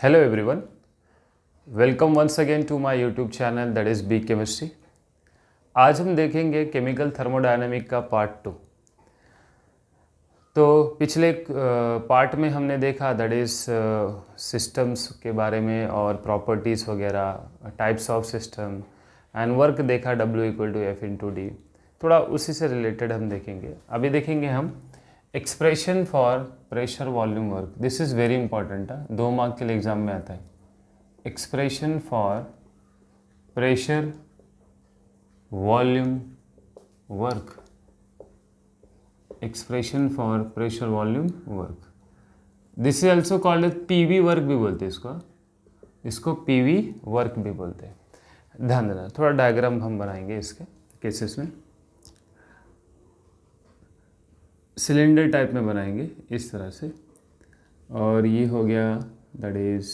Hello everyone, welcome once again to my YouTube channel that is B Chemistry। आज हम देखेंगे chemical thermodynamic का part 2। तो पिछले पार्ट में हमने देखा दैट इज़ सिस्टम्स के बारे में और प्रॉपर्टीज़ वगैरह, types of system and work देखा W=F/d। थोड़ा उसी से रिलेटेड हम देखेंगे। अभी देखेंगे हम expression for pressure volume work. This is very important है, 2 मार्क के लिए एग्जाम में आता है। Expression for pressure volume work, expression for pressure volume work. This is also called as PV work भी बोलते हैं इसको पीवी वर्क भी बोलते हैं। ध्यान देना, थोड़ा डायग्राम हम बनाएंगे इसके केसेस में। सिलेंडर टाइप में बनाएंगे इस तरह से, और ये हो गया दैट इज़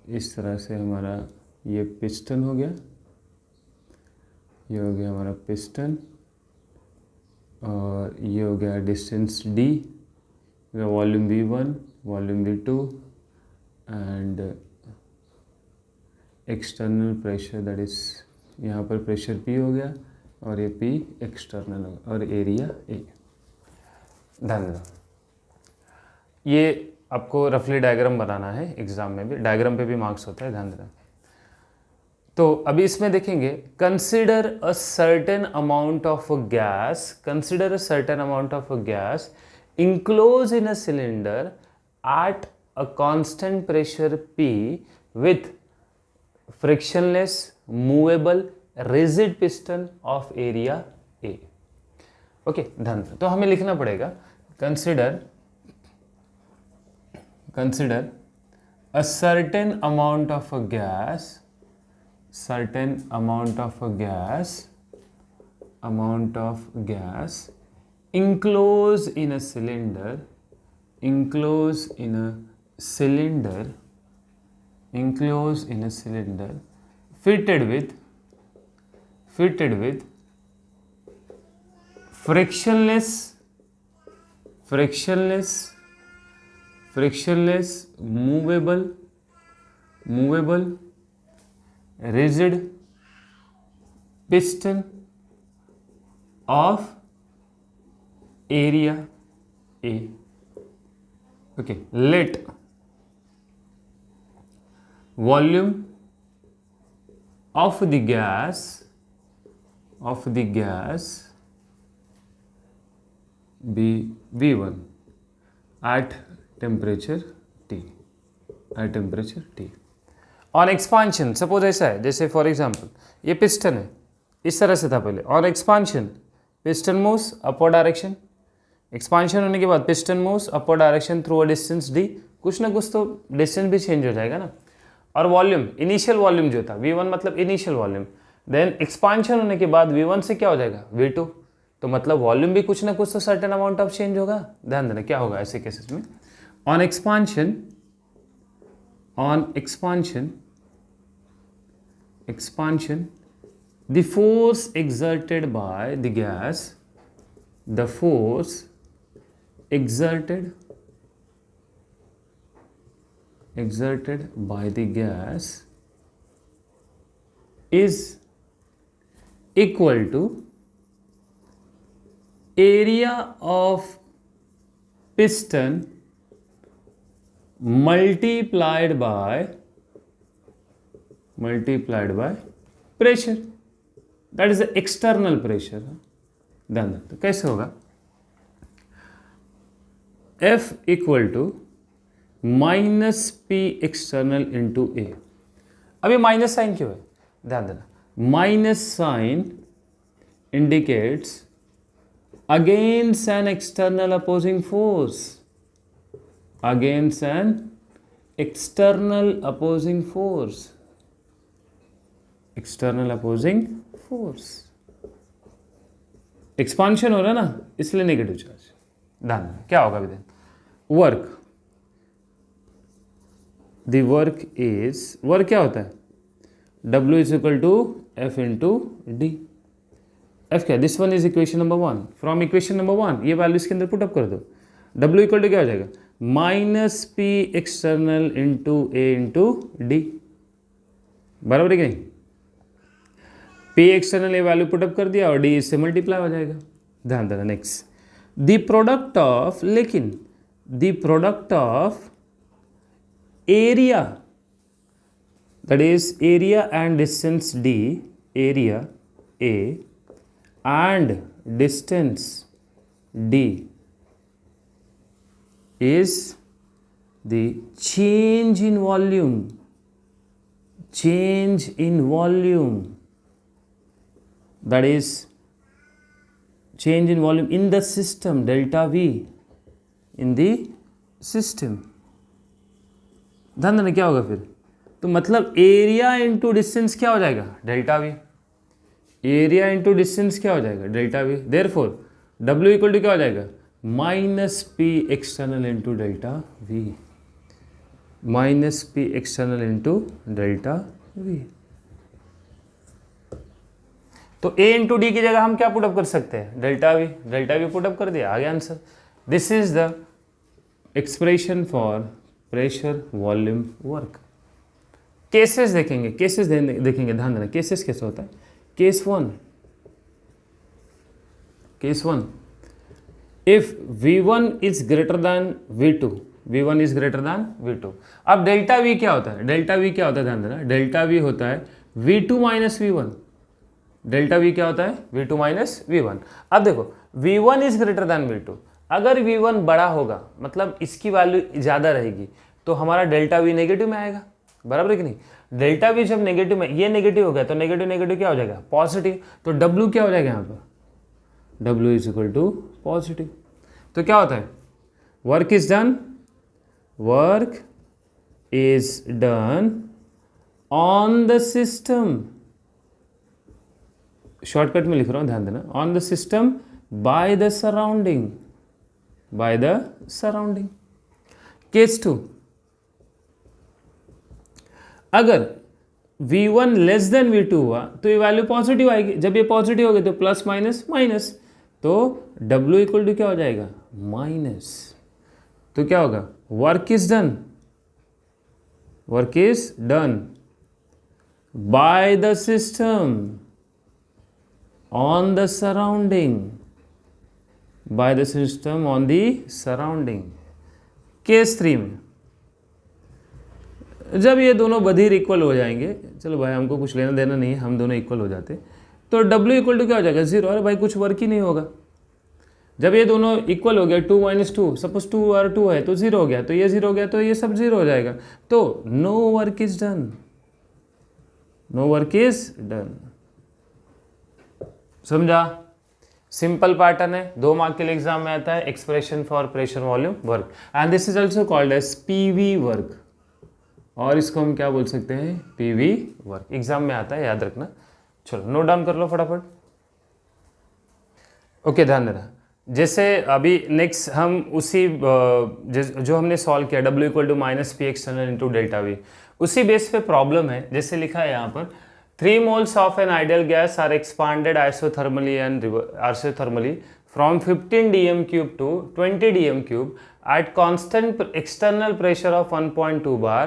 इस तरह से हमारा ये पिस्टन हो गया, ये हो गया हमारा पिस्टन, और ये हो गया distance d, volume V1, volume V2 and external pressure that is यहाँ पर प्रेशर P हो गया और ये P एक्सटर्नल और एरिया A। ध्यान देना, ये आपको रफली डायग्राम बनाना है एग्जाम में भी, डायग्राम पे भी मार्क्स होता है, ध्यान देना। तो अभी इसमें देखेंगे consider a certain amount of gas, consider a certain amount of gas enclosed in a cylinder at a constant pressure P with frictionless movable rigid piston of area A। Okay, ध्यान दें। तो हमें लिखना पड़ेगा consider a certain amount of a gas, certain amount of a gas enclosed in a cylinder, enclosed in a cylinder fitted with frictionless movable rigid piston of area A। okay, let volume of the gas be V1 at temperature T, on expansion. Suppose ऐसा है, जैसे for example ये piston है, इस तरह से था पहले। On expansion piston moves upward direction, expansion होने के बाद piston moves upward direction through a distance d, कुछ ना कुछ तो डिस्टेंस भी चेंज हो जाएगा ना। और वॉल्यूम, इनिशियल वॉल्यूम जो था V1 मतलब इनिशियल वॉल्यूम, देन एक्सपांशन होने के बाद V1 से क्या हो जाएगा V2, तो मतलब वॉल्यूम भी कुछ ना कुछ तो सर्टेन अमाउंट ऑफ चेंज होगा। ध्यान देना क्या होगा ऐसे केसेस में। On expansion the force exerted by the gas, the force exerted by the gas is equal to area of piston multiplied by pressure, that is the external pressure। ध्यान दें, तो कैसे होगा, F equal to minus P external into A। अभी minus sign क्यों है, ध्यान देना, minus sign indicates against an external opposing force, against an external opposing force, expansion हो रहा है ना, इसलिए नेगेटिव चार्ज। ध्यान क्या होगा अभी देन, वर्क, द वर्क क्या होता है, W=F/d। F क्या, this one is equation number 1। From equation number 1 ये वैल्यू इसके अंदर पुट अप कर दो। W इक्वल टू क्या हो जाएगा, माइनस पी एक्सटर्नल इंटू ए इंटू डी, बराबर है कि नहीं? पी एक्सटर्नल ए वैल्यू पुटअप कर दिया और डी इससे मल्टीप्लाई हो जाएगा। ध्यान देना। नेक्स्ट, द प्रोडक्ट ऑफ, लेकिन the product of area, that is area and distance D, area A and distance D is the change in volume, change in volume, that is change in volume in the system, delta V in the system। ध्यान देना क्या होगा फिर, तो मतलब area into distance क्या हो जाएगा, delta V. Area into distance क्या हो जाएगा, delta V. Therefore W equal to क्या हो जाएगा, minus P external into delta V, minus P external into delta V. तो ए इंटू डी की जगह हम क्या पुटअप कर सकते हैं, delta we. Delta we put up कर दिया, आ गया answer. This is the expression for pressure volume work. Cases देखेंगे, केसेस देखेंगे, ध्यान देना। केसेस कैसे होता है, case one, case one, if V1 is greater than V2, V1 is greater than V2। अब डेल्टा V क्या होता है, डेल्टा V क्या होता है, ध्यान देना। डेल्टा V होता है V2 minus V1। Delta V क्या होता है, V2 माइनस V1। अब देखो V1 is greater than V2, अगर V1 बड़ा होगा मतलब इसकी वैल्यू ज़्यादा रहेगी तो हमारा डेल्टा V नेगेटिव में आएगा, बराबर है कि नहीं। डेल्टा V जब नेगेटिव में, ये नेगेटिव हो गया तो नेगेटिव नेगेटिव क्या हो जाएगा, पॉजिटिव। तो W क्या हो जाएगा यहाँ पर, W is equal to positive. तो क्या होता है, work is done, work is done on the system, shortcut में लिख रहा हूं, ध्यान देना, on the system by the surrounding, by the surrounding. Case two, अगर V1 लेस देन V2 हुआ तो ये वैल्यू पॉजिटिव आएगी। जब ये पॉजिटिव होगी तो प्लस माइनस माइनस, तो W इक्वल टू क्या हो जाएगा, माइनस। तो क्या होगा, work is done, work is done by the system on the surrounding, by the system on the surrounding. Case three में जब ये दोनों बधिर इक्वल हो जाएंगे, चलो भाई हमको कुछ लेना देना नहीं है, हम दोनों इक्वल हो जाते, तो W इक्वल टू क्या हो जाएगा, जीरो। अरे भाई कुछ वर्क ही नहीं होगा। जब ये दोनों इक्वल हो गया, 2 माइनस 2, सपोज 2 और 2 है तो जीरो हो गया, तो ये जीरो हो गया तो ये सब जीरो हो जाएगा। तो no work is done, no work is done. समझा, सिंपल पैटर्न है, 2 मार्क के लिए एग्जाम में आता है, expression for pressure volume work, and this is also called as PV work, और इसको हम क्या बोल सकते हैं, PV वर्क। एग्जाम में आता है, याद रखना। चलो नोट डाउन कर लो फटाफट। ओके, ध्यान देना। जैसे अभी नेक्स्ट हम उसी जो हमने सॉल्व किया, W equal to minus P external into delta V, उसी बेस पे प्रॉब्लम है। जैसे लिखा है यहाँ पर, 3 moles of an ideal gas are expanded isothermally and isothermally from 15 dm cube to 20 dm cube at constant external pressure of 1.2 bar.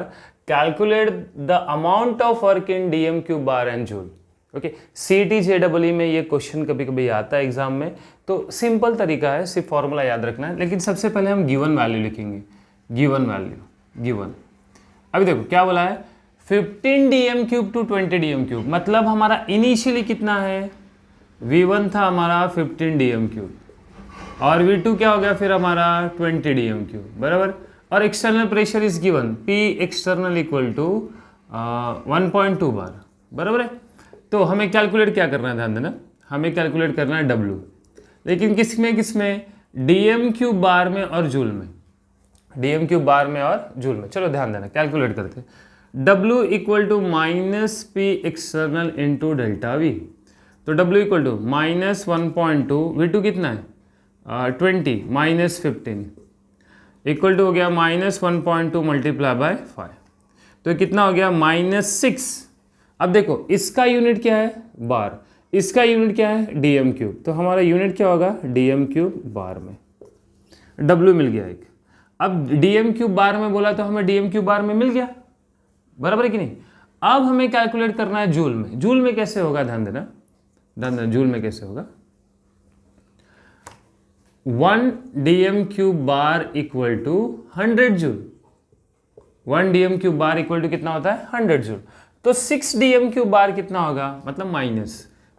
Calculate the amount of work in dm cube bar and joule. Okay, CT JEE में ये question कभी कभी आता है exam में, तो simple तरीका है, सिर्फ फॉर्मूला याद रखना है। लेकिन सबसे पहले हम गिवन वैल्यू लिखेंगे, गिवन वैल्यू, गिवन। अभी देखो क्या बोला है, 15 dm cube two 20 dm cube, मतलब हमारा इनिशियली कितना है, V1 था हमारा 15 dm क्यूब, और V2 क्या हो गया फिर हमारा 20 dm क्यूब, बराबर। और external pressure is given, P external equal to 1.2 bar, बराबर है। तो हमें कैलकुलेट क्या करना है, ध्यान देना, हमें कैलकुलेट करना है W, लेकिन किसमें, dm क्यूब बार में और जूल में, dm क्यूब बार में और जूल में। चलो ध्यान देना, कैलकुलेट करते हैं। W equal to minus P external into delta V, तो W equal to minus 1.2, V2 कितना है 20 माइनस 15 इक्वल टू हो गया माइनस 1.2 मल्टीप्लाई बाय 5, तो कितना हो गया -6। अब देखो इसका यूनिट क्या है, बार, इसका यूनिट क्या है, dm क्यूब, तो हमारा यूनिट क्या होगा, dm क्यूब बार में। W मिल गया एक। अब dm क्यूब बार में बोला तो हमें dm क्यूब बार में मिल गया, बराबर है कि नहीं। अब हमें कैलकुलेट करना है जूल में। जूल में कैसे होगा, ध्यान देना, जूल में कैसे होगा। 1 dm cube bar equal to 100 joule. 1 dm cube bar equal to कितना होता है, 100 जूल। तो 6 dm क्यूब बार कितना होगा, मतलब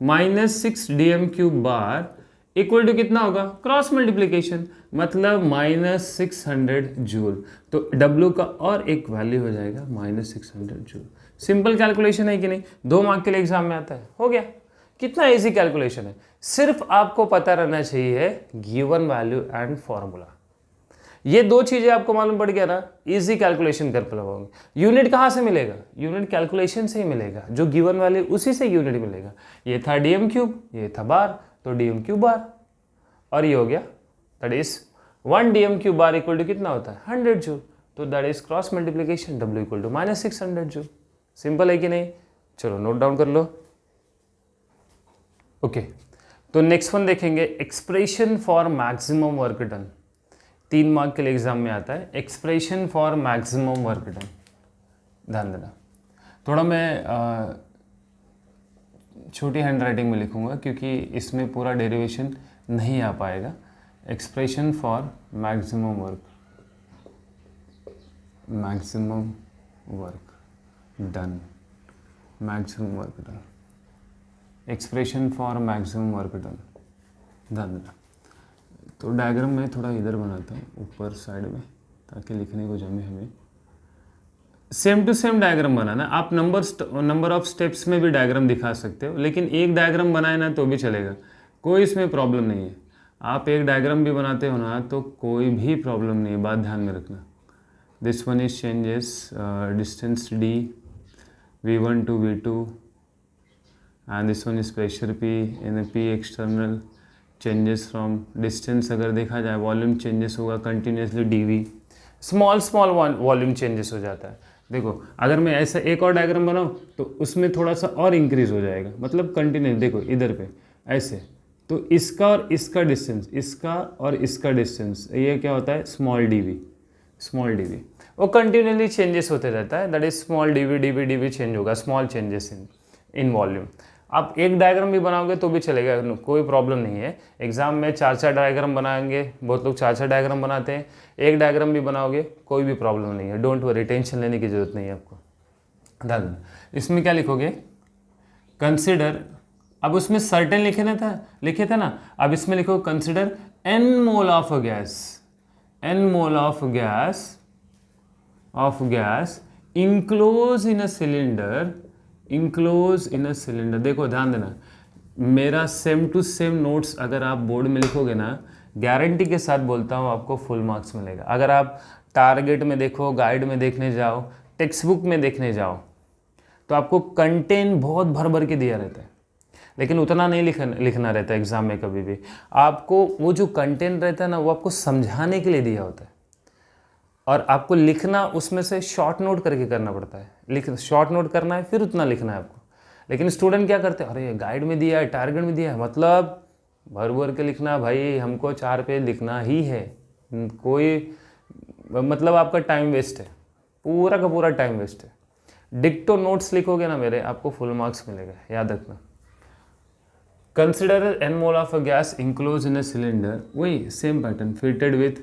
minus 6 dm cube bar equal to कितना होगा, क्रॉस मल्टीप्लीकेशन, मतलब -600 जूल। तो W का और एक वैल्यू हो जाएगा -600 जूल। सिंपल कैलकुलेशन है कि नहीं, 2 मार्क के लिए एग्जाम में आता है, हो गया। कितना इजी कैलकुलेशन है, सिर्फ आपको पता रहना चाहिए गिवन वैल्यू एंड फॉर्मूला। ये 2 चीजें आपको मालूम पड़ गया ना, इजी कैलकुलेशन कर पाओगे। यूनिट कहाँ से मिलेगा, यूनिट कैलकुलेशन से ही मिलेगा, जो गिवन वैल्यू उसी से यूनिट मिलेगा। ये था dm क्यूब, ये था बार, तो dm क्यूब बार, और ये हो गया that is 1 dm cube bar equal to कितना होता है, 100 जूल। तो that is cross multiplication, W equal to -600 joule. Simple है कि नहीं, चलो नोट डाउन कर लो। ओके, तो नेक्स्ट वन देखेंगे, expression for maximum work done. 3 mark के लिए एग्जाम में आता है, expression for maximum work done. ध्यान देना, थोड़ा मैं छोटी हैंड राइटिंग में लिखूंगा क्योंकि इसमें पूरा डेरिवेशन नहीं आ पाएगा। Expression for maximum work done, maximum work done, expression for maximum work done. ध्यान देना, तो डायग्राम में थोड़ा इधर बनाता हूँ ऊपर साइड में, ताकि लिखने को जमे हमें। सेम टू सेम डायग्राम बनाना। आप नंबर ऑफ स्टेप्स में भी डायग्राम दिखा सकते हो, लेकिन एक डायग्राम बनाए ना तो भी चलेगा, कोई इसमें प्रॉब्लम नहीं है। आप एक डायग्राम भी बनाते हो ना तो कोई भी प्रॉब्लम नहीं है, बात ध्यान में रखना। This one is changes distance d v1 to v2 and this one is pressure P in a P external changes from distance। अगर देखा जाए वॉल्यूम चेंजेस होगा continuously dv, small volume changes हो जाता है। देखो अगर मैं ऐसा एक और डायग्राम बनाऊँ तो उसमें थोड़ा सा और इंक्रीज हो जाएगा, मतलब कंटिन्यूस। देखो इधर पे ऐसे, तो इसका और इसका डिस्टेंस, इसका और इसका डिस्टेंस, ये क्या होता है, स्मॉल dv। वो कंटिन्यूसली चेंजेस होते रहता है, that is small dv change होगा, स्मॉल चेंजेस इन वॉल्यूम। आप एक डायग्राम भी बनाओगे तो भी चलेगा, कोई प्रॉब्लम नहीं है। एग्जाम में 4 डायग्राम बनाएंगे, बहुत लोग 4 डायग्राम बनाते हैं, एक डायग्राम भी बनाओगे कोई भी प्रॉब्लम नहीं है। डोंट वरी, टेंशन लेने की जरूरत नहीं है आपको। ध्यान, इसमें क्या लिखोगे, कंसिडर, अब उसमें सर्टेन लिखे थे ना, अब इसमें लिखो consider n mole of gas enclose in a cylinder. देखो ध्यान देना, मेरा सेम टू सेम नोट्स अगर आप बोर्ड में लिखोगे ना, गारंटी के साथ बोलता हूँ आपको फुल मार्क्स मिलेगा। अगर आप टारगेट में देखो, गाइड में देखने जाओ, टेक्स्ट बुक में देखने जाओ, तो आपको कंटेंट बहुत भर भर के दिया रहता है, लेकिन उतना नहीं लिखना रहता है एग्जाम में कभी भी। आपको वो जो कंटेंट रहता है ना, वो आपको समझाने के लिए दिया होता है, और आपको लिखना उसमें से शॉर्ट नोट करके करना पड़ता है। शॉर्ट नोट करना है, फिर उतना लिखना है आपको। लेकिन स्टूडेंट क्या करते हैं, अरे गाइड में दिया है, टारगेट में दिया है, मतलब भर भर के लिखना। भाई हमको 4 पेज लिखना ही है, कोई मतलब आपका टाइम वेस्ट है, पूरा का पूरा टाइम वेस्ट है। डिक्टो नोट्स लिखोगे ना मेरे, आपको फुल मार्क्स मिलेगा, याद रखना। Consider n mole of a gas enclose in a cylinder, वही same pattern, fitted with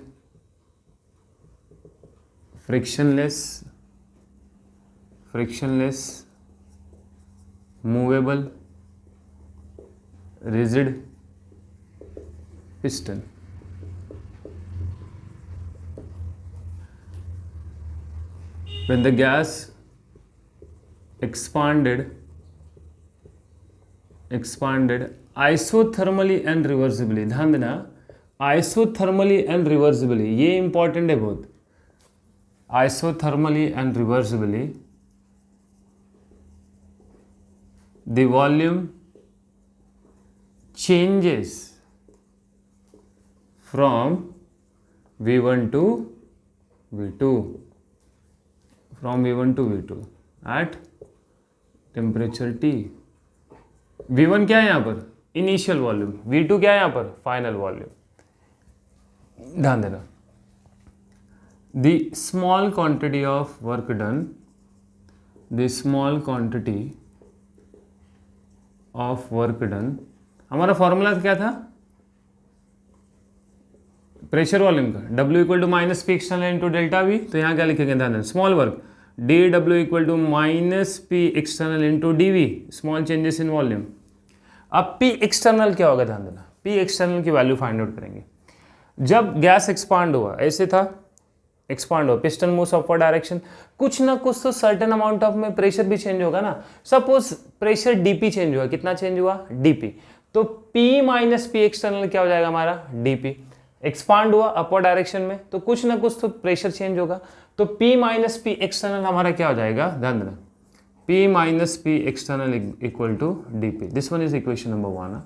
frictionless movable rigid piston। when the gas expanded isothermally and reversibly। ध्यान देना, isothermally and reversibly, ये इंपॉर्टेंट है बहुत। isothermally and reversibly the volume changes from V1 to V2 at temperature T। V1 क्या है यहाँ पर, initial volume, V2 क्या है यहाँ पर, फाइनल वॉल्यूम। ध्यान देना, the small quantity of work done, the small quantity of work done, हमारा फॉर्मूला क्या था प्रेशर वॉल्यूम का, W equal to minus P external into delta V. तो यहाँ क्या लिखेंगे ध्यान देना, small work dW equal to minus P external into D, small changes in volume. अब P एक्सटर्नल क्या होगा ध्यान देना, P एक्सटर्नल की वैल्यू फाइंड आउट करेंगे। जब गैस एक्सपांड हुआ, ऐसे था, एक्सपांड हुआ, पिस्टन मूव्स अपवर्ड डायरेक्शन, कुछ ना कुछ तो सर्टेन अमाउंट ऑफ में प्रेशर भी चेंज होगा ना। सपोज प्रेशर dP चेंज हुआ, कितना चेंज हुआ dP, तो P माइनस पी एक्सटर्नल क्या हो जाएगा हमारा dP। एक्सपांड हुआ अपवर्ड डायरेक्शन में, तो कुछ ना कुछ तो प्रेशर चेंज होगा, तो P माइनस पी एक्सटर्नल हमारा क्या हो जाएगा ध्यान देना, P minus P external equal to dP। This one is equation number 1।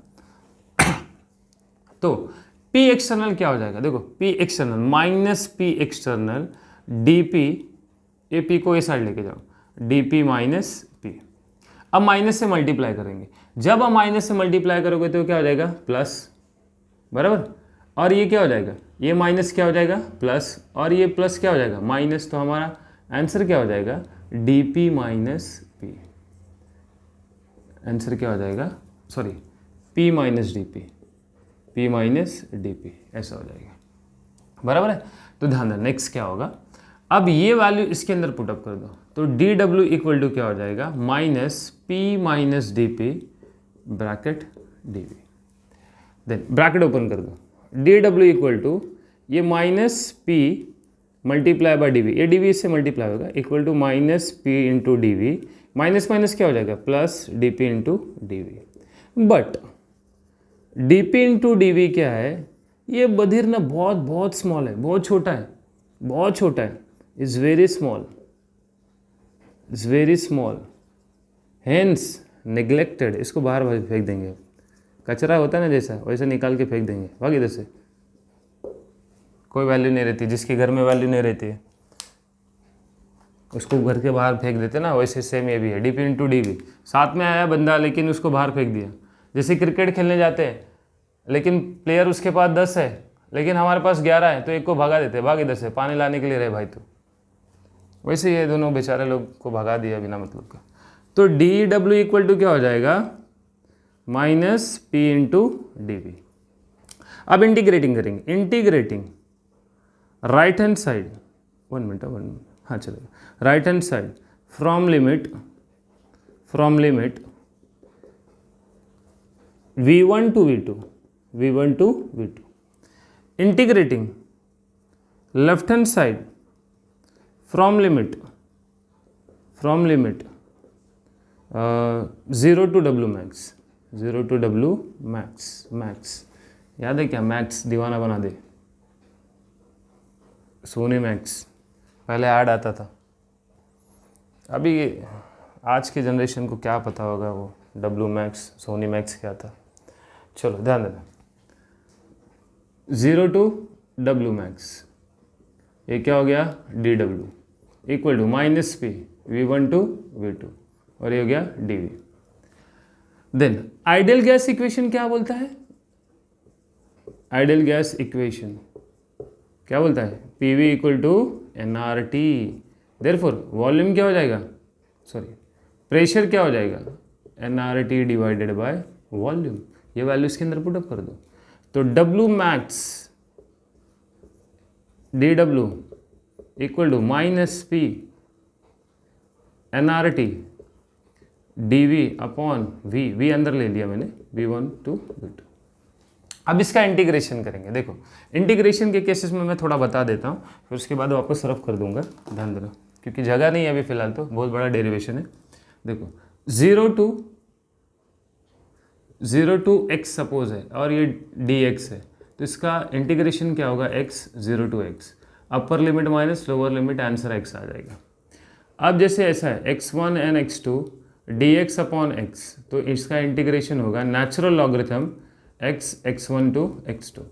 तो P एक्सटर्नल क्या हो जाएगा, देखो P external minus P external dP, ये P को इस साइड लेके जाओ, dP माइनस P। अब माइनस से मल्टीप्लाई करेंगे, जब आप माइनस से मल्टीप्लाई करोगे तो क्या हो जाएगा प्लस, बराबर, और ये क्या हो जाएगा, ये माइनस क्या हो जाएगा प्लस, और ये प्लस क्या हो जाएगा माइनस, तो हमारा आंसर क्या हो जाएगा dP माइनस P। आंसर क्या हो जाएगा, sorry P minus dP, P minus dP, ऐसा हो जाएगा, बराबर है। तो ध्यान देना नेक्स्ट क्या होगा, अब ये वैल्यू इसके अंदर पुटअप कर दो, तो dW इक्वल टू क्या हो जाएगा minus P minus dP bracket dV। Then bracket open कर दो, dW इक्वल टू ये minus P multiply by dV, ये dV इससे मल्टीप्लाई होगा, equal to minus P into dV, minus minus क्या हो जाएगा plus dP into dV। But dP into dV क्या है, ये बधिर ना बहुत बहुत स्मॉल है, बहुत छोटा है, बहुत छोटा है, is very small, is very small, hence neglected. इसको बाहर फेंक देंगे, कचरा होता है ना जैसा, वैसे निकाल के फेंक देंगे, भाग इधर से, कोई वैल्यू नहीं रहती, जिसके घर में वैल्यू नहीं रहती है उसको घर के बाहर फेंक देते ना, वैसे सेम ये भी है, dP इंटू dV। साथ में आया बंदा लेकिन उसको बाहर फेंक दिया, जैसे क्रिकेट खेलने जाते हैं लेकिन प्लेयर उसके पास 10 है लेकिन हमारे पास 11 है, तो एक को भगा देते, भाग इधर से, पानी लाने के लिए रहे भाई तो, वैसे ये दोनों बेचारे लोग को भगा दिया बिना मतलब का। तो dW इक्वल टू क्या हो जाएगा माइनस P इंटू dV। अब इंटीग्रेटिंग करेंगे, integrating right hand side, 1 minute हाँ चलेगा, right hand side from limit V1 to V2, V1 to V2, integrating left hand side from limit 0 to W max, 0 to W max, याद है क्या, max दीवाना बना दे, सोनी मैक्स पहले ad आता था, अभी आज के जनरेशन को क्या पता होगा वो W मैक्स सोनी मैक्स क्या था। चलो ध्यान देना, 0 टू W मैक्स, ये क्या हो गया dW equal to minus P V1 to V2, और ये हो गया dV। Then ideal gas equation क्या बोलता है, आइडियल गैस इक्वेशन क्या बोलता है, PV equal to nRT, therefore volume क्या हो जाएगा, सॉरी प्रेशर क्या हो जाएगा nRT डिवाइडेड बाय वॉल्यूम। ये वैल्यू इसके अंदर पुटअप कर दो, तो W max dW equal to minus P nRT dV upon V अंदर ले लिया मैंने, V1 टू V2। अब इसका इंटीग्रेशन करेंगे, देखो इंटीग्रेशन के केसेस में मैं थोड़ा बता देता हूँ, फिर उसके बाद वापस सरफ कर दूंगा, ध्यान देना क्योंकि जगह नहीं है अभी फिलहाल, तो बहुत बड़ा डेरिवेशन है। देखो 0 टू x सपोज है और ये dx है, तो इसका इंटीग्रेशन क्या होगा x 0 to x, upper limit minus lower limit, answer x आ जाएगा। अब जैसे ऐसा है x1 and x2 dx upon x, तो इसका इंटीग्रेशन होगा natural logarithm x1 to x2,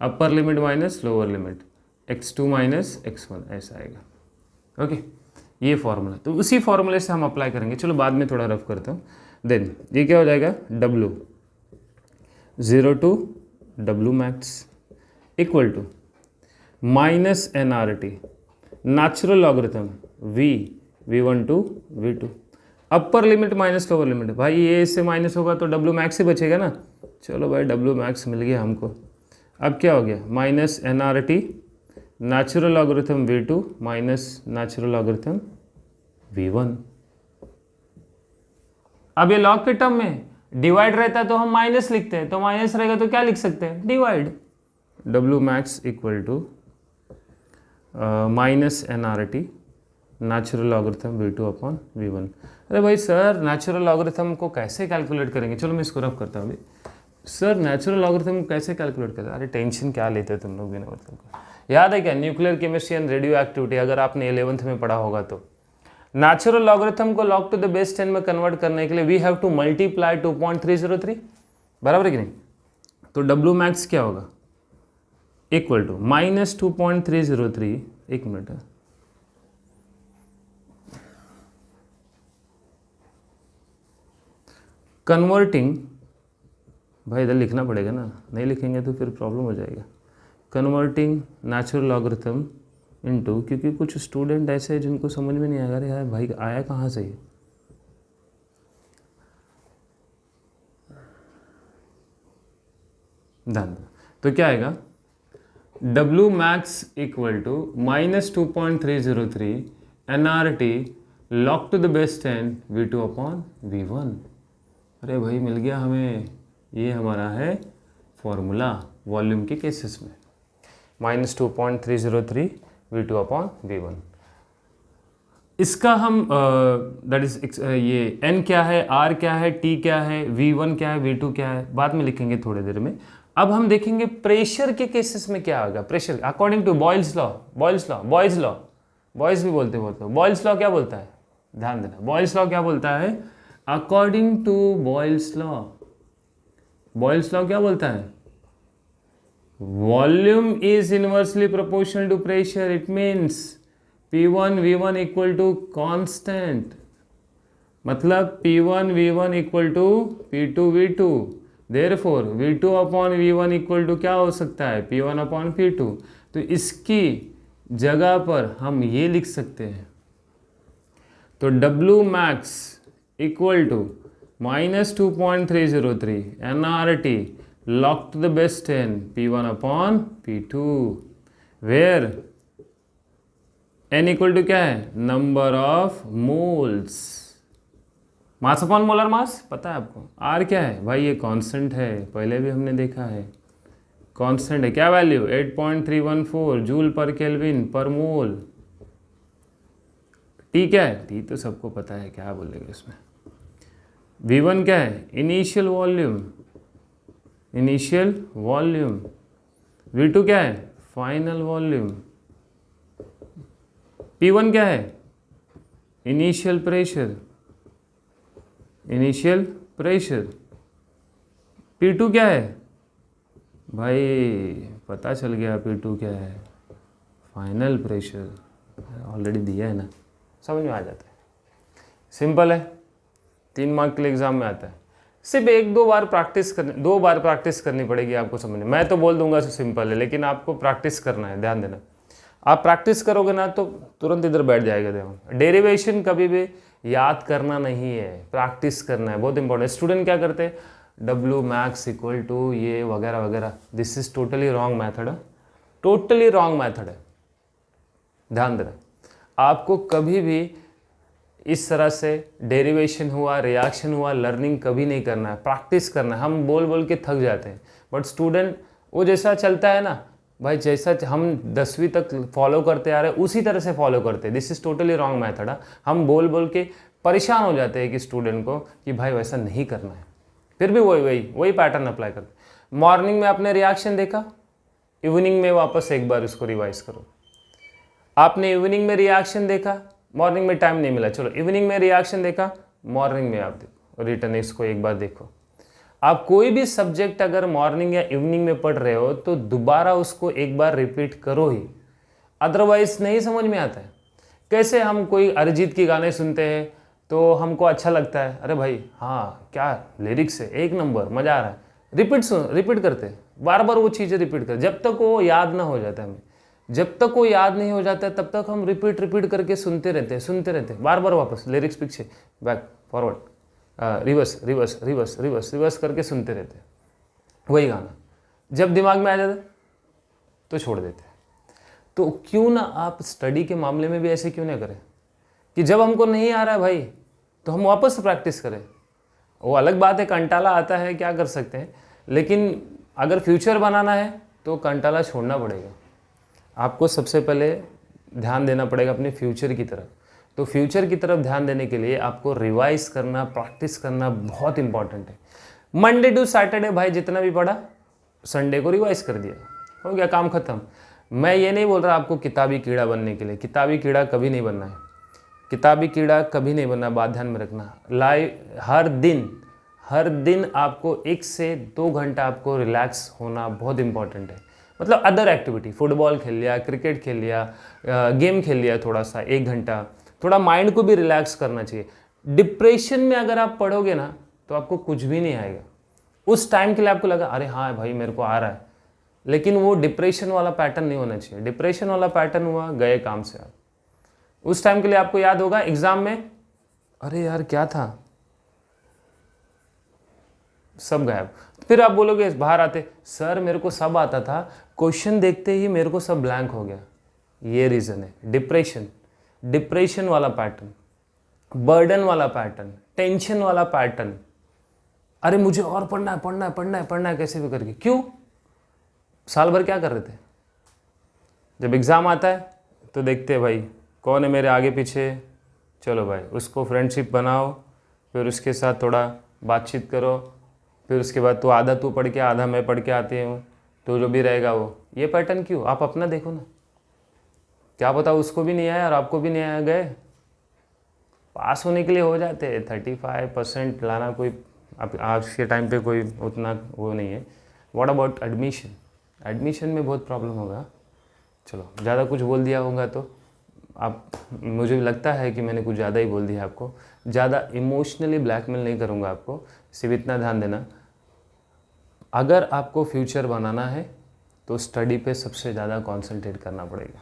upper limit minus lower limit x2 minus x1, ऐसा आएगा। ओके, ये फॉर्मूला, तो उसी फॉर्मूले से हम अप्लाई करेंगे। चलो बाद में थोड़ा रफ करता हूँ। देन ये क्या हो जाएगा W 0 to W max equal to minus nRT natural logarithm v1 to v2, upper limit minus lower limit, भाई ये इससे माइनस होगा तो डब्ल्यू मैक्स ही बचेगा ना। चलो भाई डब्ल्यू मैक्स मिल गया हमको। अब क्या हो गया, minus NRT natural logarithm v2 minus natural logarithm v1। अब ये लॉग के टर्म में डिवाइड रहता है तो हम माइनस लिखते हैं, तो माइनस रहेगा तो क्या लिख सकते हैं, divide. W max equal to minus NRT natural logarithm v2 upon v1। अरे भाई सर नेचुरल लॉगरिथम को कैसे कैलकुलेट करेंगे, चलो मैं इसको रफ करता हूँ अभी। सर नेचुरल लॉगरिथम को कैसे कैलकुलेट करते हैं, अरे टेंशन क्या लेते हो तुम लोग बिना मतलब का। याद है क्या, nuclear chemistry and radio activity अगर आपने 11th में पढ़ा होगा तो नेचुरल लॉगरिथम को log टू द बेस 10 में कन्वर्ट करने के लिए वी हैव टू मल्टीप्लाई 2.303, बराबर है कि नहीं। तो डब्ल्यू मैक्स क्या होगा, इक्वल टू माइनस 2.303, एक मिनट है, कन्वर्टिंग, भाई इधर लिखना पड़ेगा ना, नहीं लिखेंगे तो फिर प्रॉब्लम हो जाएगा। कन्वर्टिंग नेचुरल लॉगरिथम इनटू, क्योंकि कुछ स्टूडेंट ऐसे हैं जिनको समझ में नहीं आएगा, अरे यार भाई आया कहाँ से ये। डन। तो क्या आएगा, W max equal to minus 2.303 NRT log to the base 10 v2 upon v1। अरे भाई मिल गया हमें, ये हमारा है फॉर्मूला वॉल्यूम के केसेस में, माइनस 2.303 v2 अपॉन v1। इसका हम दैट इज ये n क्या है, r क्या है, t क्या है, v1 क्या है, v2 क्या है, बाद में लिखेंगे थोड़ी देर में। अब हम देखेंगे प्रेशर के केसेस में क्या होगा। Pressure according to Boyle's law, Boyle's भी बोलते हो, बॉयल्स लॉ क्या बोलता है, ध्यान देना, बॉयल्स लॉ क्या बोलता है, अकॉर्डिंग टू बॉयल्स लॉ क्या बोलता है, volume is inversely proportional to pressure. It means P1 V1 equal to constant, मतलब P1 V1 equal to P2 V2, therefore V2 upon V1 equal to क्या हो सकता है, P1 अपॉन P2। तो इसकी जगह पर हम ये लिख सकते हैं, तो W max equal to minus 2.303 NRT log to the base 10 P1 upon P2, where n equal to क्या है, number of moles, mass upon molar mass, पता है आपको। r क्या है भाई, ये कांस्टेंट है, पहले भी हमने देखा है, कांस्टेंट है, क्या value 8.314 joule per kelvin per मोल। t क्या है, t तो सबको पता है, क्या बोलेंगे इसमें। v1 क्या है, इनिशियल वॉल्यूम, v2 क्या है, फाइनल वॉल्यूम, P1 क्या है, इनिशियल प्रेशर, P2 क्या है, भाई पता चल गया, P2 क्या है, फाइनल प्रेशर, ऑलरेडी दिया है ना, समझ में आ जाता है, सिंपल है, 3 मार्क के लिए एग्जाम में आता है। सिर्फ 1-2 बार प्रैक्टिस करनी पड़ेगी आपको समझने। मैं तो बोल दूंगा सिंपल है, लेकिन आपको प्रैक्टिस करना है, ध्यान देना। आप प्रैक्टिस करोगे ना तो तुरंत इधर बैठ जाएगा दिमाग। डेरिवेशन कभी भी याद करना नहीं है, प्रैक्टिस करना है, बहुत इंपॉर्टेंट। स्टूडेंट क्या करते हैं, डब्ल्यू मैक्स इक्वल टू ये वगैरह वगैरह, this is totally wrong method है, ध्यान देना। आपको कभी भी इस तरह से डेरिवेशन हुआ, रिएक्शन हुआ, लर्निंग कभी नहीं करना है, प्रैक्टिस करना है। हम बोल बोल के थक जाते हैं, बट स्टूडेंट वो जैसा चलता है ना भाई, जैसा हम 10वीं तक फॉलो करते आ रहे हैं उसी तरह से फॉलो करते हैं। This is totally wrong method. हम बोल बोल के परेशान हो जाते हैं कि स्टूडेंट को कि भाई वैसा नहीं करना है, फिर भी वही पैटर्न अप्लाई करते। मॉर्निंग में आपने रिएक्शन देखा, इवनिंग में वापस एक बार उसको रिवाइज करो। आपने इवनिंग में रिएक्शन देखा, मॉर्निंग में टाइम नहीं मिला, चलो इवनिंग में रिएक्शन देखा, मॉर्निंग में आप देखो, रिटर्न इसको एक बार देखो। आप कोई भी सब्जेक्ट अगर मॉर्निंग या इवनिंग में पढ़ रहे हो तो दोबारा उसको एक बार रिपीट करो ही, अदरवाइज नहीं समझ में आता है। कैसे हम कोई अरिजीत के गाने सुनते हैं तो हमको अच्छा लगता है, अरे भाई हाँ क्या लिरिक्स है, एक नंबर, मज़ा आ रहा है, रिपीट करते बार बार वो चीज़ें रिपीट कर, जब तक वो याद ना हो जाता हमें। जब तक वो याद नहीं हो जाता तब तक हम रिपीट करके सुनते रहते बार बार वापस लिरिक्स पीछे back forward reverse reverse reverse reverse reverse करके सुनते रहते वही गाना। जब दिमाग में आ जाता तो छोड़ देते। तो क्यों ना आप स्टडी के मामले में भी ऐसे क्यों ना करें कि जब हमको नहीं आ रहा है भाई तो हम वापस प्रैक्टिस करें। वो अलग बात है, कंटाला आता है, क्या कर सकते हैं, लेकिन अगर फ्यूचर बनाना है तो कंटाला छोड़ना पड़ेगा। आपको सबसे पहले ध्यान देना पड़ेगा अपने फ्यूचर की तरफ। तो फ्यूचर की तरफ ध्यान देने के लिए आपको रिवाइज करना, प्रैक्टिस करना बहुत इंपॉर्टेंट है। मंडे टू सैटरडे भाई जितना भी पढ़ा संडे को रिवाइज कर दिया, हो गया काम खत्म। मैं ये नहीं बोल रहा आपको किताबी कीड़ा बनने के लिए, किताबी कीड़ा कभी नहीं बनना है, किताबी कीड़ा कभी नहीं बनना, बात ध्यान में रखना। हर दिन आपको 1 से 2 घंटा आपको रिलैक्स होना बहुत इंपॉर्टेंट है। मतलब अदर एक्टिविटी, फुटबॉल खेल लिया, क्रिकेट खेल लिया, गेम खेल लिया थोड़ा सा 1 घंटा, थोड़ा माइंड को भी रिलैक्स करना चाहिए। डिप्रेशन में अगर आप पढ़ोगे ना तो आपको कुछ भी नहीं आएगा। उस टाइम के लिए आपको लगा अरे हाँ भाई मेरे को आ रहा है, लेकिन वो डिप्रेशन वाला पैटर्न नहीं होना चाहिए। डिप्रेशन वाला पैटर्न हुआ गए काम से आप। उस टाइम के लिए आपको याद होगा एग्जाम में अरे यार क्या था, सब गायब। फिर आप बोलोगे बाहर आते सर मेरे को सब आता था, क्वेश्चन देखते ही मेरे को सब ब्लैंक हो गया। ये रीज़न है डिप्रेशन वाला पैटर्न, बर्डन वाला पैटर्न, टेंशन वाला पैटर्न। अरे मुझे और पढ़ना है कैसे भी करके। क्यों? साल भर क्या कर रहे थे? जब एग्ज़ाम आता है तो देखते हैं भाई कौन है मेरे आगे पीछे, चलो भाई उसको फ्रेंडशिप बनाओ, फिर उसके साथ थोड़ा बातचीत करो, फिर उसके बाद तो आधा तू पढ़ के आधा मैं पढ़ के आती हूँ, तो जो भी रहेगा वो। ये पैटर्न क्यों? आप अपना देखो ना, क्या पता उसको भी नहीं आया और आपको भी नहीं आया, गए। पास होने के लिए हो जाते हैं 35% लाना कोई आज के टाइम पे कोई उतना वो नहीं है। व्हाट अबाउट एडमिशन में बहुत प्रॉब्लम होगा। चलो ज़्यादा कुछ बोल दिया होगा तो आप, मुझे लगता है कि मैंने कुछ ज़्यादा ही बोल दिया आपको। ज़्यादा इमोशनली ब्लैकमेल नहीं करूँगा आपको, सिर्फ इतना ध्यान देना अगर आपको फ्यूचर बनाना है तो स्टडी पे सबसे ज़्यादा कंसंट्रेट करना पड़ेगा।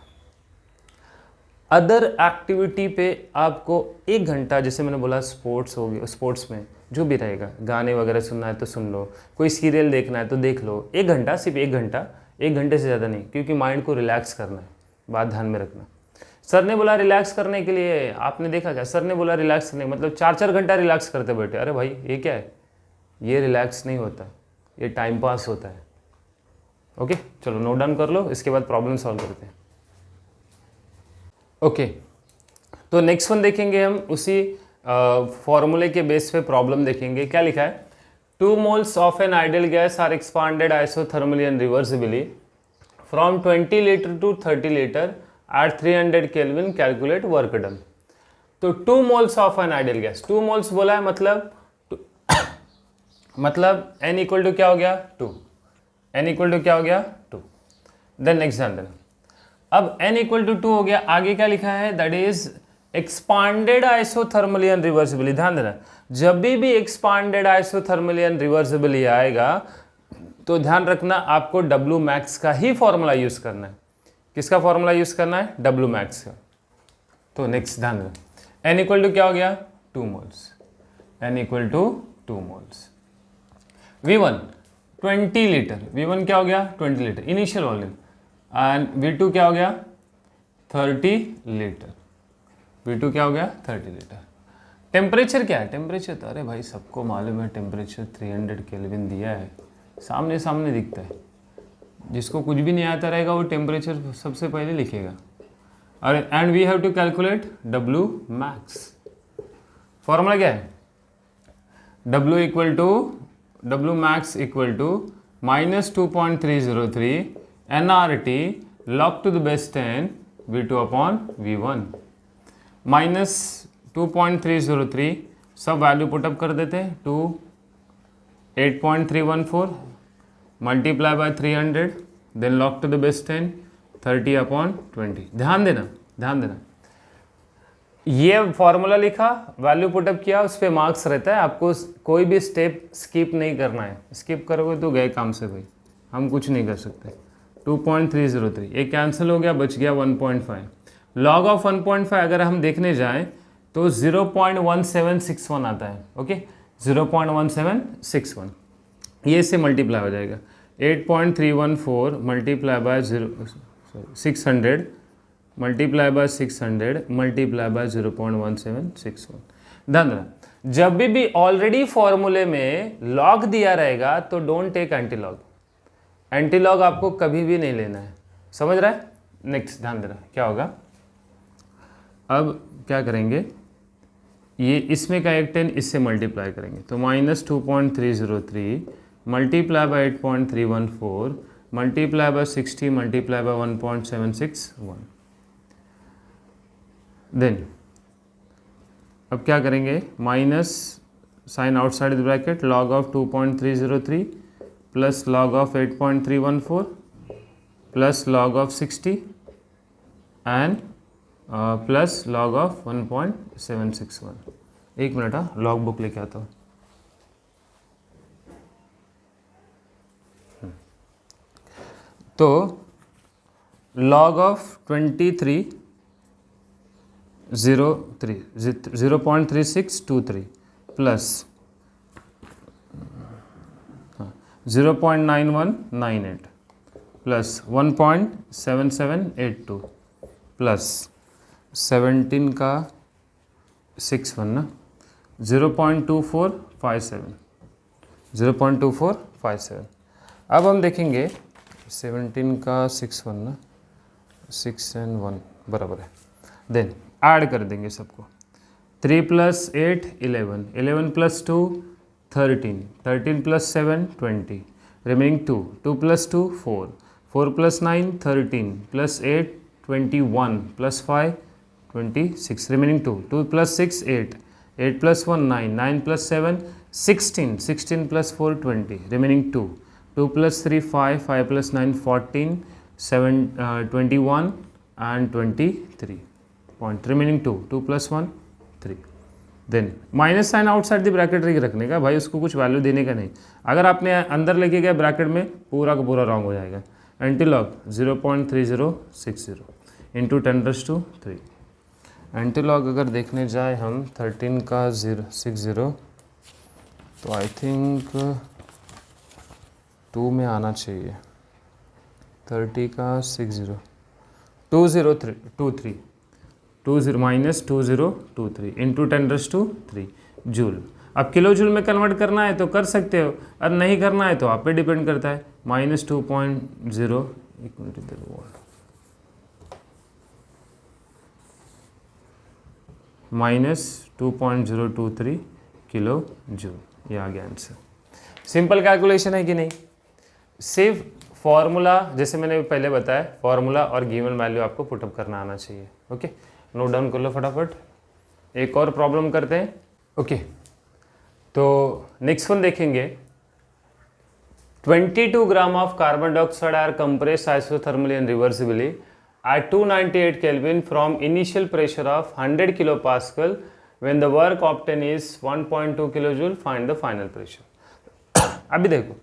अदर एक्टिविटी पे आपको 1 घंटा, जैसे मैंने बोला स्पोर्ट्स हो गया, स्पोर्ट्स में जो भी रहेगा, गाने वगैरह सुनना है तो सुन लो, कोई सीरियल देखना है तो देख लो। 1 घंटा, सिर्फ 1 घंटा, 1 घंटे से ज़्यादा नहीं, क्योंकि माइंड को रिलैक्स करना है, बात ध्यान में रखना। सर ने बोला रिलैक्स करने के लिए, आपने देखा क्या? सर ने बोला रिलैक्स करने मतलब 4-4 घंटा रिलैक्स करते बैठे। अरे भाई ये क्या है? ये रिलैक्स नहीं होता, ये टाइम पास होता है। ओके चलो नोट डाउन कर लो, इसके बाद प्रॉब्लम सॉल्व करते हैं। ओके तो नेक्स्ट वन देखेंगे हम, उसी फॉर्मूले के बेस पे प्रॉब्लम देखेंगे। क्या लिखा है? 2 moles of an ideal gas are expanded isothermally and reversibly from 20 litre to 30 litre at 300 kelvin, calculate work done. तो 2 moles of an ideal gas, 2 moles बोला है मतलब n इक्वल टू क्या हो गया? 2। n इक्वल टू क्या हो गया? 2। देन नेक्स्ट ध्यान देना, अब n इक्वल टू 2 हो गया, आगे क्या लिखा है? That is expanded isothermally and reversibly. ध्यान देना, जब भी एक्सपांडेड आइसोथर्मली एंड रिवर्सिबली आएगा तो ध्यान रखना आपको W मैक्स का ही फॉर्मूला यूज करना है। किसका फॉर्मूला यूज करना है? W मैक्स का। तो नेक्स्ट ध्यान देना, n इक्वल टू क्या हो गया? 2 moles। n equal to 2 moles। V1 20 litre, V1 क्या हो गया? 20 litre initial volume, and V2 क्या हो गया? 30 लीटर। V2 क्या हो गया? 30 लीटर। टेम्परेचर क्या है? टेम्परेचर तो अरे भाई सबको मालूम है, टेम्परेचर 300 केल्विन दिया है, सामने सामने दिखता है। जिसको कुछ भी नहीं आता रहेगा वो टेम्परेचर सबसे पहले लिखेगा। और and we have to calculate W max. Formula क्या है? W max equal to -2.303 nRT log to the base 10 V2 upon V1 -2.303, सब वैल्यू पुटअप कर देते हैं। 8.314 multiply by 300 then log to the base 10 30 upon 20। ध्यान देना ये फॉर्मूला लिखा, वैल्यू पुटअप किया, उस पर मार्क्स रहता है। आपको कोई भी स्टेप स्किप नहीं करना है, स्किप करोगे तो गए काम से भाई, हम कुछ नहीं कर सकते। 2.303, ये कैंसिल हो गया, बच गया 1.5। लॉग ऑफ 1.5 अगर हम देखने जाएं तो 0.1761 आता है। ओके, 0.1761 ये इससे मल्टीप्लाई हो जाएगा। 8.314 multiply bye 600 multiply by 600 multiply by 0.1761। ध्यान रखना, जब भी ऑलरेडी फॉर्मूले में लॉग दिया रहेगा तो don't take antilog. Antilog आपको कभी भी नहीं लेना है, समझ रहा है। नेक्स्ट ध्यान देना क्या होगा, अब क्या करेंगे, ये इसमें का एक 10 इससे मल्टीप्लाई करेंगे तो -2.303 multiply by 8.314 multiply by 60 multiply by 1.761। Then अब क्या करेंगे, minus sign outside the bracket, log of 2.303 plus log of 8.314 plus log of 60 and plus log of 1.761। एक मिनट, हाँ लॉग बुक लेके आता हूँ। तो log of 0.3623 plus 0.9198 plus 1.7782 plus 17 का 61 ना 0.2457। अब हम देखेंगे 17 का 61 ना 6 and 1 बराबर है। देन ऐड कर देंगे सबको, 3 + 8 11, 11 + 2 13, 13 + 7 20, remaining 2, 2 + 2 4, 4 + 9 13 + 8 21 + 5 26, remaining 2, 2 + 6 8, 8 + 1 9, 9 + 7 16, 16 + 4 20, remaining 2, 2 + 3 5, 5 + 9 14, 7 21 and 23 point, remaining 2, 2 + 1 3। Then minus sign outside the bracket रखने का भाई, उसको कुछ वैल्यू देने का नहीं। अगर आपने अंदर लेके गया ब्रैकेट में पूरा का पूरा रॉन्ग हो जाएगा। Anti log 0.3060 into 10⁻³ anti log अगर देखने जाए हम 13 का 60 तो आई थिंक 2 में आना चाहिए। 30 का 60 2023 20 माइनस 2023 इंटू 10⁻³ जूल। अब किलो जूल में कन्वर्ट करना है तो कर सकते हो, और नहीं करना है तो आप पे डिपेंड करता है। -2.0 एक मिनट इधर वोल्ट -2.023 किलो जूल, ये आ गया आंसर। सिंपल कैलकुलेशन है कि नहीं। सिर्फ फॉर्मूला, जैसे मैंने पहले बताया, फॉर्मूला और गिवन वैल्यू आपको पुटअप करना आना चाहिए। ओके, नोट डाउन कर लो फटाफट। एक और प्रॉब्लम करते हैं। ओके, तो नेक्स्ट वन देखेंगे। 22 gram of carbon dioxide are compressed isothermally and reversibly at 298 Kelvin from initial pressure of 100 kilopascal when the work obtained is 1.2 kilojoule, find the final pressure। अभी देखो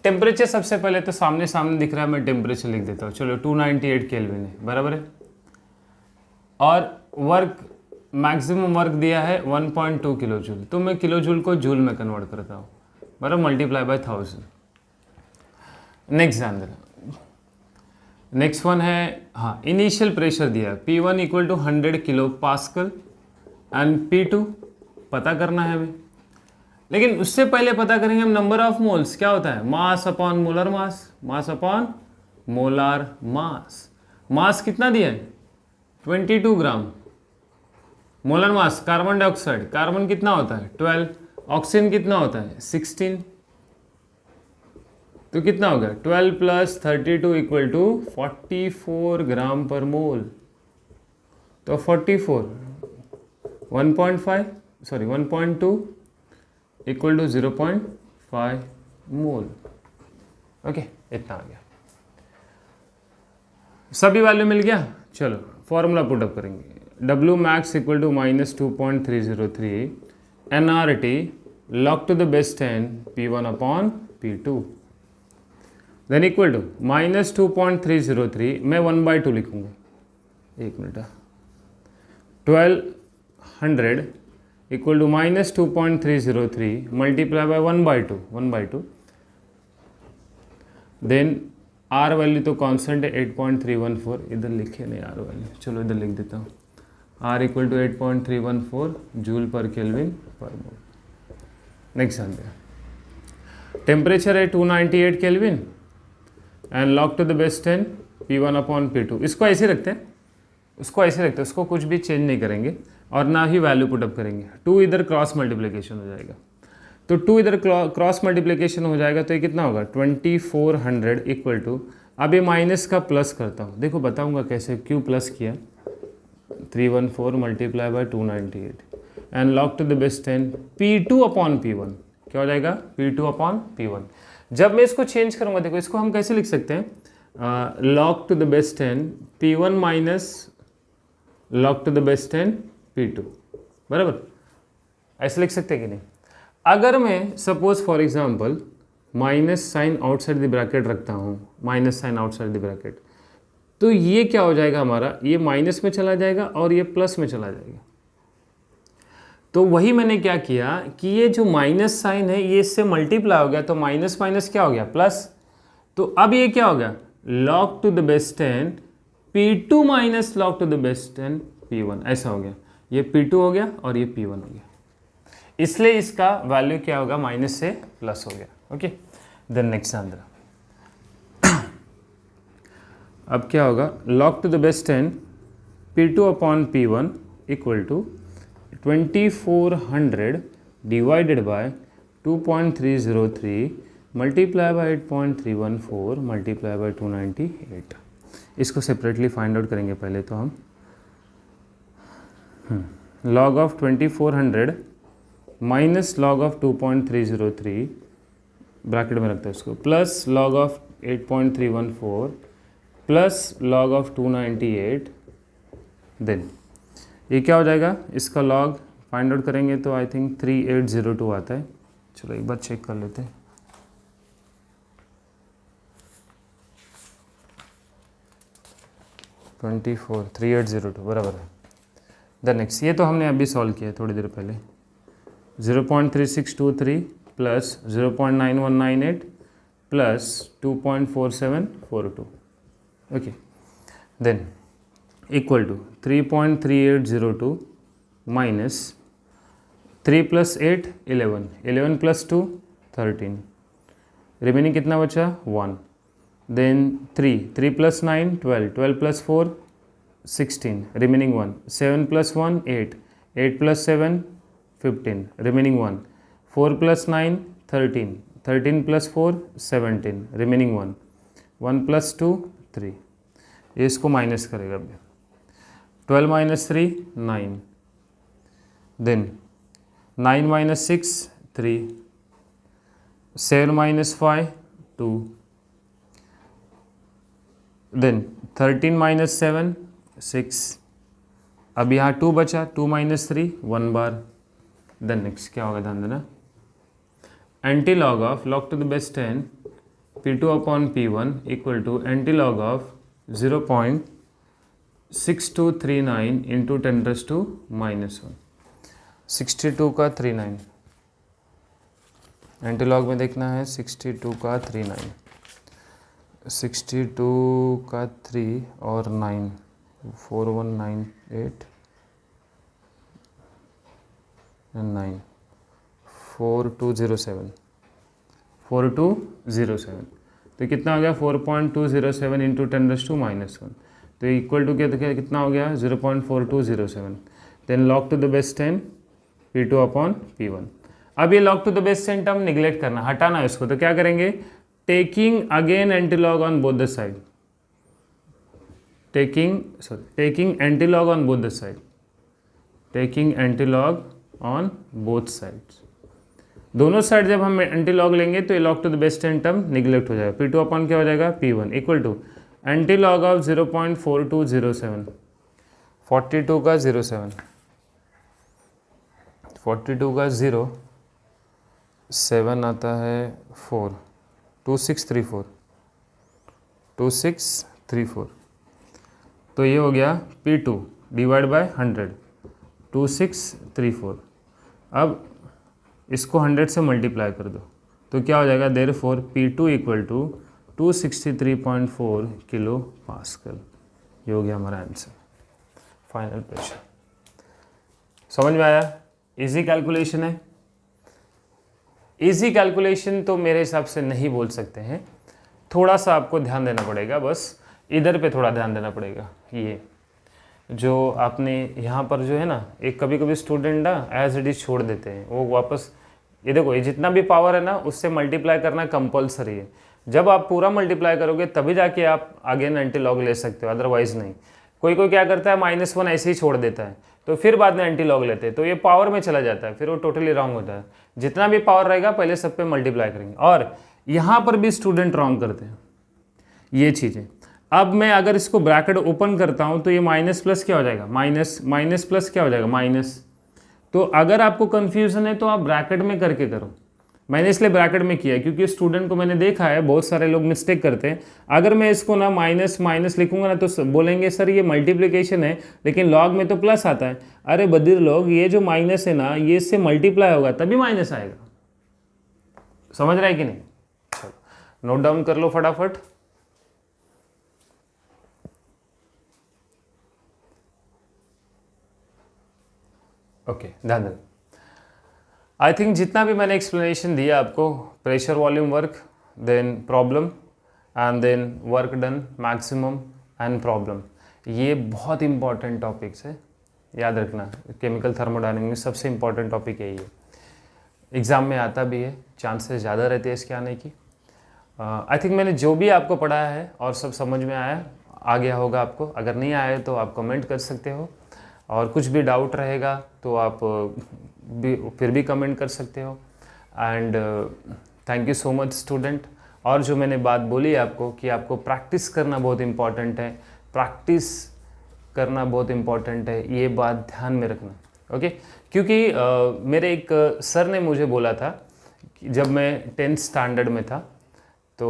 टेम्परेचर सबसे पहले तो सामने दिख रहा है, मैं टेम्परेचर लिख देता हूँ। चलो 298 केल्विन है, बराबर है, और वर्क मैक्सिमम वर्क दिया है 1.2 किलो जूल, तो मैं किलो जूल को जूल में कन्वर्ट करता हूँ, बराबर, मल्टीप्लाई बाय 1000। नेक्स्ट ध्यान देना, नेक्स्ट वन है, हाँ इनिशियल प्रेशर दिया है P1 = 100 kilo pascal and P2 पता करना है हमें। लेकिन उससे पहले पता करेंगे हम नंबर ऑफ मोल्स, क्या होता है, mass upon molar mass, mass upon molar mass. Mass कितना दिया है 22 gram, molar mass carbon dioxide, carbon कितना होता है 12, ऑक्सीजन कितना होता है 16, तो कितना हो गया 12 + 32 = 44 ग्राम पर मोल। तो 44 1.2 = 0.5 मोल। ओके, इतना आ गया, सभी वैल्यू मिल गया। चलो फॉर्मूला पुटअप करेंगे। W max = -2.303 nRT log to the base 10 P1 upon P2। Then equal to -2.303, मैं 1/2 लिखूँगा, एक minute, 1200 equal to -2.303 multiply by 1/2, then R value तो कांस्टेंट है 8.314, इधर लिखे नहीं आर वैल्यू, चलो इधर लिख देता हूँ, R equal to 8.314 joule per kelvin per mole. Next answer, temperature है 298 kelvin and log to the base 10 P1/P2, इसको ऐसे रखते हैं, उसको कुछ भी चेंज नहीं करेंगे और ना ही वैल्यू पुटअप करेंगे। 2 इधर क्रॉस मल्टीप्लिकेशन हो जाएगा, तो 2 इधर क्रॉस मल्टीप्लिकेशन हो जाएगा, तो ये कितना होगा 2400 इक्वल टू, अब ये माइनस का प्लस करता हूँ, देखो बताऊँगा कैसे, क्यों प्लस किया, 314 multiply by 298 and log to the base 10 P2/P1, क्या हो जाएगा P2/P1। जब मैं इसको चेंज करूँगा, देखो इसको हम कैसे लिख सकते हैं, log to the base 10 P1 minus log to the base 10 P2, बराबर, ऐसे लिख सकते हैं कि नहीं। अगर मैं suppose for example minus sign outside the bracket रखता हूँ, minus sign outside the bracket, तो ये क्या हो जाएगा हमारा, ये माइनस में चला जाएगा और ये प्लस में चला जाएगा। तो वही मैंने क्या किया कि ये जो माइनस साइन है ये इससे मल्टीप्लाई हो गया, तो माइनस माइनस क्या हो गया प्लस, तो अब ये क्या हो गया log to the base 10 P2 minus log to the base 10 P1, ऐसा हो गया, ये P2 हो गया और ये P1 हो गया, इसलिए इसका वैल्यू क्या होगा माइनस से प्लस हो गया। ओके, देन नेक्स्ट आंसर, अब क्या होगा log to the base 10 P2/P1 equal to 2400 divided by 2.303 multiply by 8.314 multiply by 298। इसको सेपरेटली फाइंड आउट करेंगे पहले तो हम, log of 2400 minus log of 2.303 bracket में रखते हैं उसको, plus log of 8.314 plus log of 298, then ये क्या हो जाएगा, इसका log फाइंड आउट करेंगे तो आई थिंक 3802 आता है, चलो एक बार चेक कर लेते हैं। (24) 3802 बराबर है। द नेक्स्ट, ये तो हमने अभी सॉल्व किया थोड़ी देर पहले, 0.3623 plus 0.9198 plus 2.4742, okay, then equal to 3.3802 minus 3 plus 8 11, 11 plus 2 13, remaining कितना बचा 1, then 3 plus 9 12, 12 plus 4 16, remaining 1, 7 plus 1 8, 8 plus 7 15, remaining 1, 4 plus 9 13, 13 plus 4 17, remaining 1, 1 plus 2 3, ये इसको माइनस करेगा अभी, 12 minus 3 9, then 9 minus 6 3, 7 minus 5 2, then 13 minus 7 6, अब यहाँ 2 बचा, 2 माइनस 3 1 बार, देन नेक्स्ट क्या होगा ध्यान देना, antilog of log to the base 10 P2/P1 equal to antilog of 0.6239 into 10⁻⁻1, 62 का 39, एंटी लॉग में देखना है 62 का 39, 62 का 3 और 9 4198 and 9 4207 4207, तो कितना हो गया 4.207 इंटू 10⁻⁻1, तो इक्वल टू कितना हो गया 0.4207, then log to the base 10 P2/P1। अब ये log to the base 10 term neglect करना, हटाना है इसको, तो क्या करेंगे, taking again antilog on both the side, taking antilog on both the side, taking antilog on both sides, दोनों साइड जब हम एंटीलॉग लेंगे तो ये log to the base 10 term neglect हो जाएगा, P2/ क्या हो जाएगा P1 equal to antilog of 0.4207, 42 का 07, 42 का 0 7 आता है 4 2634, 2634। तो ये हो गया P2 डिवाइड बाय 100, 2634। अब इसको 100 से मल्टीप्लाई कर दो तो क्या हो जाएगा, therefore P2 equal to 263.4 kilopascal. ये हो गया हमारा आंसर, फाइनल प्रेशर। समझ में आया? इजी कैलकुलेशन है। इजी कैलकुलेशन तो मेरे हिसाब से नहीं बोल सकते हैं, थोड़ा सा आपको ध्यान देना पड़ेगा, बस इधर पे थोड़ा ध्यान देना पड़ेगा। ये जो आपने यहाँ पर जो है ना, एक कभी कभी स्टूडेंट ना एज इट इज छोड़ देते हैं, वो वापस ये देखो, ये जितना भी पावर है ना उससे मल्टीप्लाई करना कंपलसरी है। जब आप पूरा मल्टीप्लाई करोगे तभी जाके आप अगेन एंटी लॉग ले सकते हो, अदरवाइज नहीं। कोई कोई क्या करता है, -1 ऐसे ही छोड़ देता है, तो फिर बाद में एंटी लॉग लेते हैं, तो ये पावर में चला जाता है, फिर वो टोटली रॉन्ग होता है। जितना भी पावर रहेगा पहले सब पे मल्टीप्लाई करेंगे। और यहाँ पर भी स्टूडेंट रॉन्ग करते हैं ये चीज़ें। अब मैं अगर इसको ब्रैकेट ओपन करता हूँ तो ये माइनस प्लस क्या हो जाएगा, माइनस प्लस क्या हो जाएगा, माइनस। तो अगर आपको कन्फ्यूज़न है तो आप ब्रैकेट में करके करो। मैंने इसलिए ब्रैकेट में किया क्योंकि स्टूडेंट को मैंने देखा है, बहुत सारे लोग मिस्टेक करते हैं। अगर मैं इसको ना माइनस माइनस लिखूंगा ना तो बोलेंगे सर ये मल्टीप्लिकेशन है लेकिन लॉग में तो प्लस आता है। अरे बदिर लोग, ये जो माइनस है ना ये इससे मल्टीप्लाई होगा तभी माइनस आएगा। समझ रहा है कि नहीं? चलो नोट डाउन कर लो फटाफट। ओके, ध्यान देना। आई थिंक जितना भी मैंने एक्सप्लेनेशन दिया आपको, pressure volume work, then problem and then work done, maximum and problem, ये बहुत इंपॉर्टेंट टॉपिक्स है, याद रखना। केमिकल थर्मोडायनेमिक्स में सबसे इंपॉर्टेंट टॉपिक यही है, एग्ज़ाम में आता भी है, चांसेस ज़्यादा रहते हैं इसके आने की। आई थिंक मैंने जो भी आपको पढ़ाया है और सब समझ में आया, आ गया होगा आपको। अगर नहीं आया तो आप कमेंट कर सकते हो, और कुछ भी डाउट रहेगा तो आप फिर भी कमेंट कर सकते हो। And thank you so much student. और जो मैंने बात बोली आपको कि आपको प्रैक्टिस करना बहुत इम्पॉर्टेंट है, प्रैक्टिस करना बहुत इम्पॉर्टेंट है, ये बात ध्यान में रखना, ओके। क्योंकि मेरे एक सर ने मुझे बोला था कि जब मैं 10th स्टैंडर्ड में था तो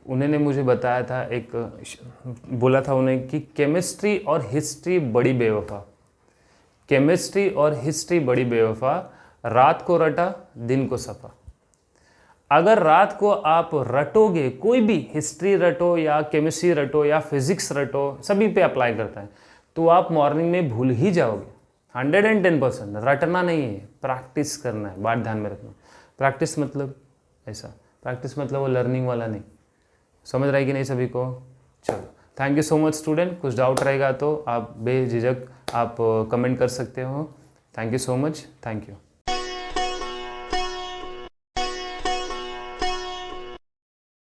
उन्होंने मुझे बताया था, एक बोला था उन्हें कि केमिस्ट्री और हिस्ट्री बड़ी बेवफा, केमिस्ट्री और हिस्ट्री बड़ी बेवफा, रात को रटा दिन को सफा। अगर रात को आप रटोगे, कोई भी हिस्ट्री रटो या केमिस्ट्री रटो या फिजिक्स रटो, सभी पे अप्लाई करता है, तो आप मॉर्निंग में भूल ही जाओगे 110%। रटना नहीं है, प्रैक्टिस करना है, बात ध्यान में रखना। प्रैक्टिस मतलब ऐसा, प्रैक्टिस मतलब वो लर्निंग वाला नहीं। समझ रहा है कि नहीं सभी को? चलो, thank you so much student. कुछ डाउट रहेगा तो आप बेझिझक आप कमेंट कर सकते हो। Thank you so much, thank you.